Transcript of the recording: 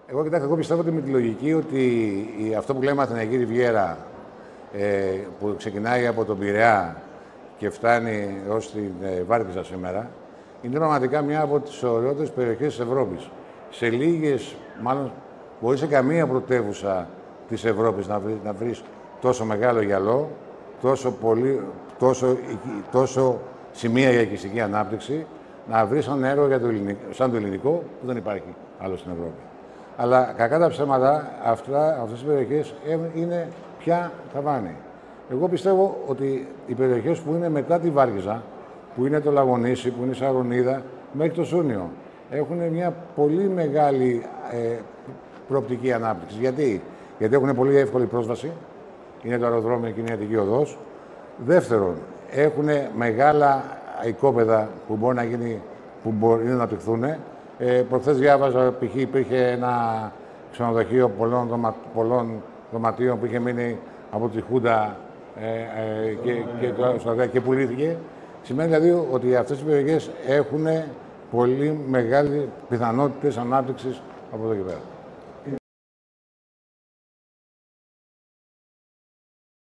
Κοιτάξτε, εγώ πιστεύω ότι με τη λογική ότι αυτό που λέμε Αθηναϊκή Ριβιέρα, που ξεκινάει από τον Πειραιά και φτάνει ως την Βάρκηζα σήμερα, είναι πραγματικά μια από τις ωραιότερες περιοχές της Ευρώπης. Σε λίγες, μάλλον, μπορεί σε καμία πρωτεύουσα της Ευρώπης να βρεις τόσο μεγάλο γυαλό, τόσο σημεία για οικιστική ανάπτυξη, να βρεις ένα έργο σαν το ελληνικό που δεν υπάρχει άλλο στην Ευρώπη. Αλλά κακά τα ψέματα, αυτές οι περιοχές είναι πια ταβάνι. Εγώ πιστεύω ότι οι περιοχές που είναι μετά τη Βάρκηζα, που είναι το Λαγονίσι, που είναι η Σαρονίδα, μέχρι το Σούνιο, έχουν μια πολύ μεγάλη προοπτική ανάπτυξη. Γιατί έχουν πολύ εύκολη πρόσβαση, είναι το αεροδρόμιο και είναι η Αττική Οδός. Δεύτερον, έχουν μεγάλα οικόπεδα που μπορεί να αναπτυχθούν. Προχθές διάβαζα, π.χ. υπήρχε ένα ξενοδοχείο πολλών δωματίων που είχε μείνει από τη Χούντα και πουλήθηκε. Σημαίνει δηλαδή ότι αυτές οι περιοχές έχουν πολύ μεγάλες πιθανότητες ανάπτυξης από εδώ και πέρα.